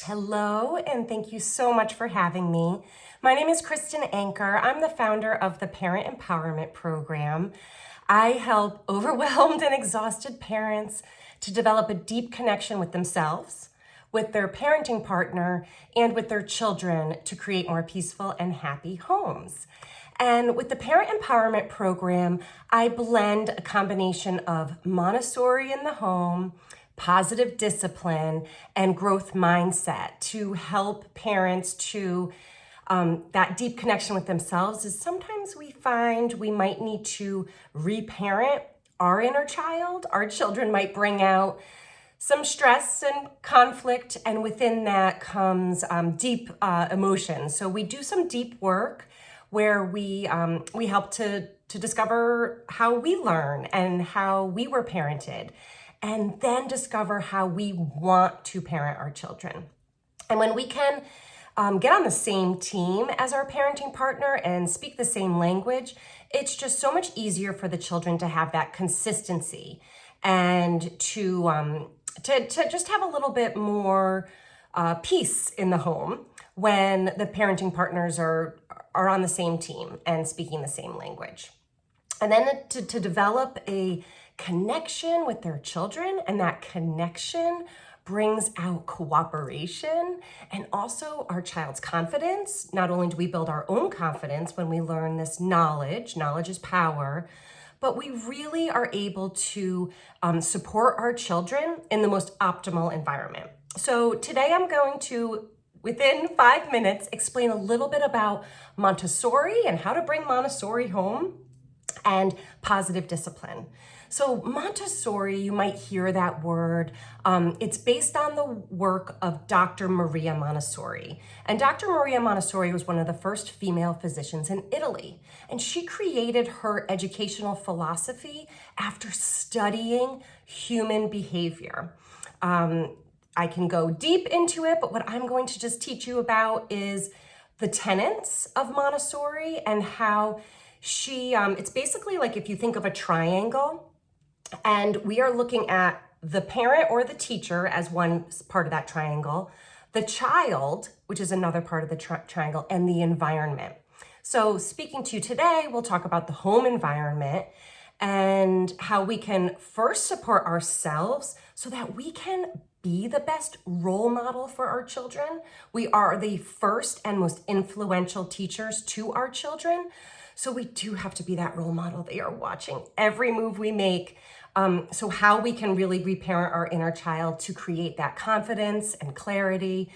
Hello, and thank you so much for having me. My name is Kristen Anker. I'm the founder of the Parent Empowerment Program. I help overwhelmed and exhausted parents to develop a deep connection with themselves, with their parenting partner, and with their children to create more peaceful and happy homes. And with the Parent Empowerment Program, I blend a combination of Montessori in the home, positive discipline, and growth mindset to help parents to that deep connection with themselves. Is sometimes we find we might need to reparent our inner child. Our children might bring out some stress and conflict, and within that comes deep emotions. So we do some deep work where we help to discover how we learn and how we were parented, and then discover how we want to parent our children. And when we can get on the same team as our parenting partner and speak the same language, it's just so much easier for the children to have that consistency and to just have a little bit more peace in the home when the parenting partners are on the same team and speaking the same language. And then to develop a connection with their children, and that connection brings out cooperation and also our child's confidence. Not only do we build our own confidence when we learn this knowledge is power, but we really are able to support our children in the most optimal environment. So today I'm going to, within 5 minutes, explain a little bit about Montessori and how to bring Montessori home and positive discipline. So Montessori, you might hear that word. It's based on the work of Dr. Maria Montessori. And Dr. Maria Montessori was one of the first female physicians in Italy. And she created her educational philosophy after studying human behavior. I can go deep into it, but what I'm going to just teach you about is the tenets of Montessori and how it's basically like if you think of a triangle, and we are looking at the parent or the teacher as one part of that triangle, the child, which is another part of the triangle, and the environment. So speaking to you today, we'll talk about the home environment and how we can first support ourselves so that we can be the best role model for our children. We are the first and most influential teachers to our children. So we do have to be that role model. They are watching every move we make. So how we can really reparent our inner child to create that confidence and clarity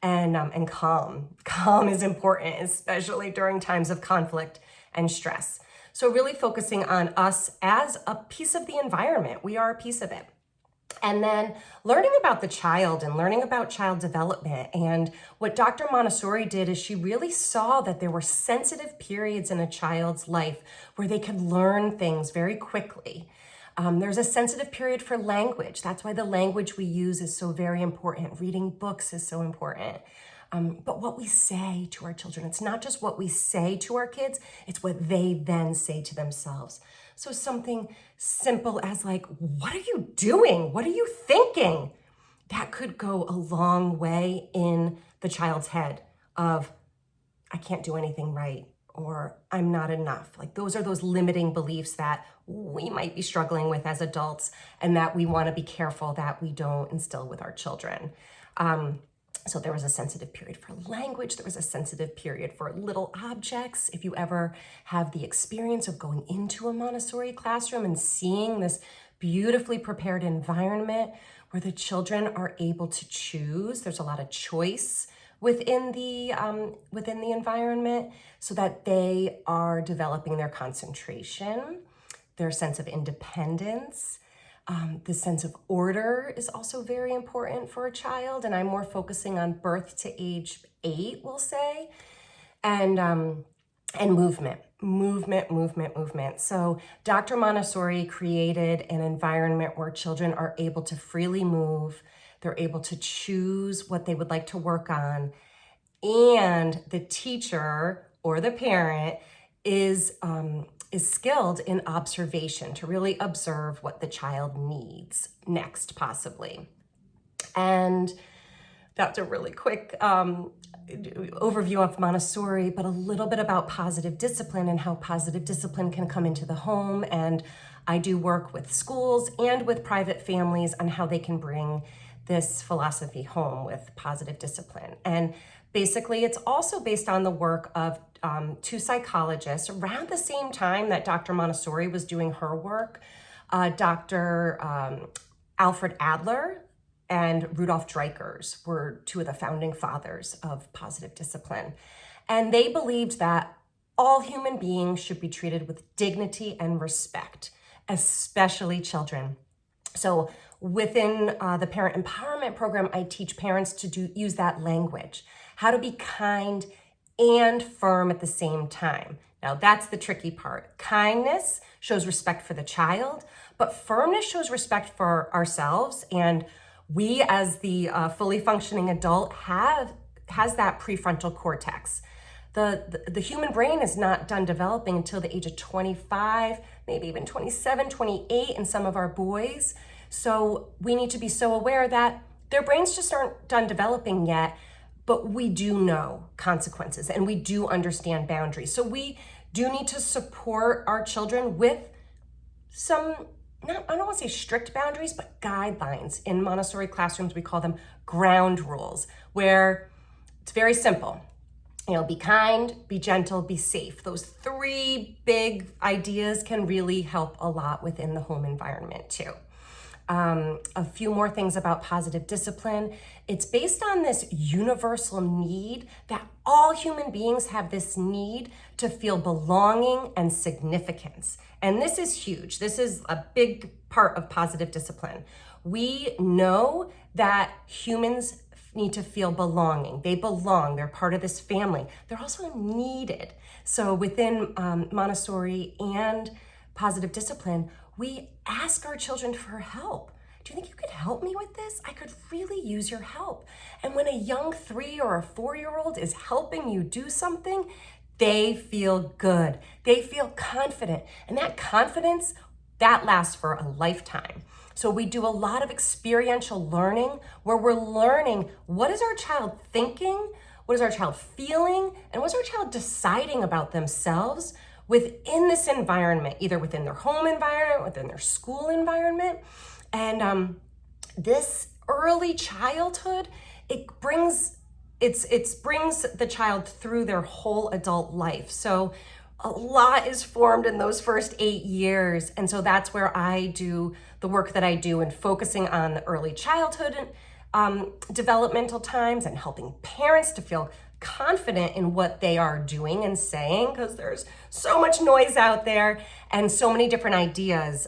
and calm. Calm is important, especially during times of conflict and stress. So really focusing on us as a piece of the environment. We are a piece of it. And then learning about the child and learning about child development. And what Dr. Montessori did is she really saw that there were sensitive periods in a child's life where they could learn things very quickly. There's a sensitive period for language. That's why the language we use is so very important. Reading books is so important. But what we say to our children, it's not just what we say to our kids, it's what they then say to themselves. So something simple as like, what are you doing? What are you thinking? That could go a long way in the child's head of, I can't do anything right, or I'm not enough. Like those are those limiting beliefs that we might be struggling with as adults and that we want to be careful that we don't instill with our children. So there was a sensitive period for language. There was a sensitive period for little objects. If you ever have the experience of going into a Montessori classroom and seeing this beautifully prepared environment where the children are able to choose, there's a lot of choice within the environment so that they are developing their concentration, their sense of independence. The sense of order is also very important for a child, and I'm more focusing on birth to age 8, we'll say, and movement. So Dr. Montessori created an environment where children are able to freely move, they're able to choose what they would like to work on, and the teacher or the parent is skilled in observation to really observe what the child needs next, possibly. And That's a really quick overview of Montessori, but a little bit about positive discipline and how positive discipline can come into the home. And I do work with schools and with private families on how they can bring this philosophy home with positive discipline. And basically, it's also based on the work of two psychologists around the same time that Dr. Montessori was doing her work. Dr. Alfred Adler and Rudolf Dreikurs were two of the founding fathers of positive discipline. And they believed that all human beings should be treated with dignity and respect, especially children. So within the Parent Empowerment Program, I teach parents to use that language, how to be kind and firm at the same time. Now that's the tricky part. Kindness shows respect for the child, but firmness shows respect for ourselves, and we as the fully functioning adult has that prefrontal cortex. The human brain is not done developing until the age of 25, maybe even 27, 28 in some of our boys. So we need to be so aware that their brains just aren't done developing yet, but we do know consequences and we do understand boundaries. So we do need to support our children with some, I don't want to say strict boundaries, but guidelines. In Montessori classrooms, we call them ground rules, where it's very simple. Be kind, be gentle, be safe. Those three big ideas can really help a lot within the home environment too. A few more things about positive discipline. It's based on this universal need that all human beings have this need to feel belonging and significance. And this is huge. This is a big part of positive discipline. We know that humans need to feel belonging. They belong. They're part of this family. They're also needed. So within Montessori and positive discipline, we ask our children for help. Do you think you could help me with this? I could really use your help. And when a young 3 or a 4-year-old is helping you do something, they feel good. They feel confident. And that confidence, that lasts for a lifetime. So we do a lot of experiential learning where we're learning, what is our child thinking? What is our child feeling? And what's our child deciding about themselves within this environment, either within their home environment, within their school environment. And this early childhood, it brings the child through their whole adult life. So a lot is formed in those first 8 years. And so that's where I do the work that I do in focusing on the early childhood and developmental times and helping parents to feel confident in what they are doing and saying, because there's so much noise out there and so many different ideas.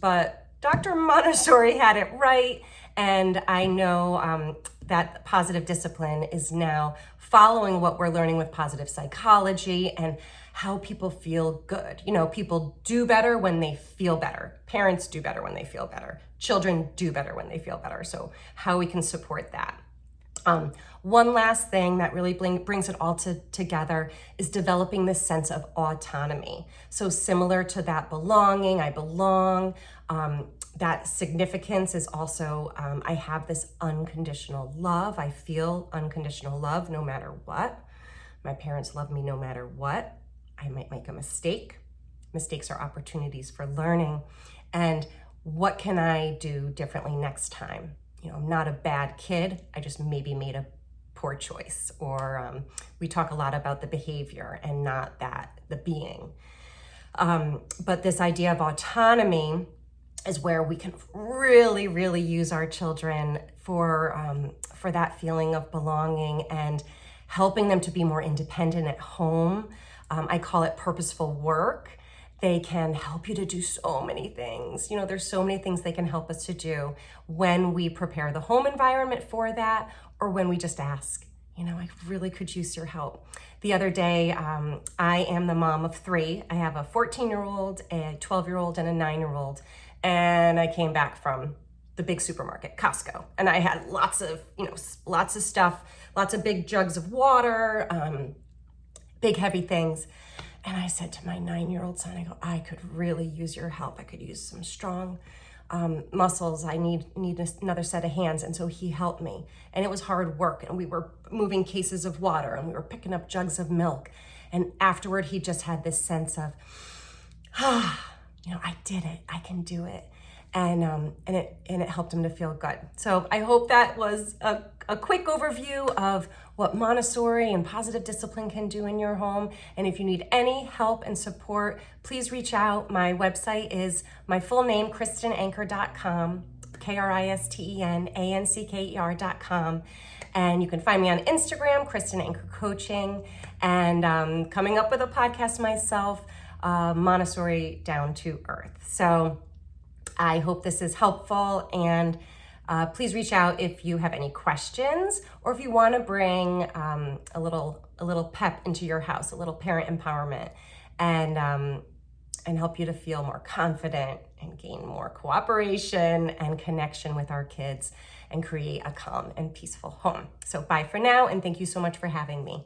But Dr. Montessori had it right. And I know that positive discipline is now following what we're learning with positive psychology and how people feel good. People do better when they feel better. Parents do better when they feel better. Children do better when they feel better. So how we can support that. One last thing that really brings it all together is developing this sense of autonomy. So similar to that belonging, I belong, that significance is also, I have this unconditional love. I feel unconditional love no matter what. My parents love me no matter what. I might make a mistake. Mistakes are opportunities for learning. And what can I do differently next time? I'm not a bad kid. I just maybe made a poor choice. Or we talk a lot about the behavior and not the being. But this idea of autonomy is where we can really, really use our children for that feeling of belonging and helping them to be more independent at home. I call it purposeful work. They can help you to do so many things. There's so many things they can help us to do when we prepare the home environment for that, or when we just ask, I really could use your help. The other day, I am the mom of 3. I have a 14-year-old, a 12-year-old, and a 9-year-old. And I came back from the big supermarket, Costco, and I had lots of stuff, lots of big jugs of water, big heavy things. And I said to my 9-year-old son, I could really use your help. I could use some strong muscles. I need another set of hands. And so he helped me. And it was hard work. And we were moving cases of water and we were picking up jugs of milk. And afterward, he just had this sense of, I did it. I can do it. And it helped him to feel good. So I hope that was a quick overview of what Montessori and positive discipline can do in your home. And if you need any help and support, please reach out. My website is my full name, KristenAnker.com, KristenAnker.com. And you can find me on Instagram, Kristen Anker Coaching, and coming up with a podcast myself, Montessori Down to Earth. So I hope this is helpful, and please reach out if you have any questions or if you want to bring a little pep into your house, a little parent empowerment, and help you to feel more confident and gain more cooperation and connection with our kids and create a calm and peaceful home. So bye for now, and thank you so much for having me.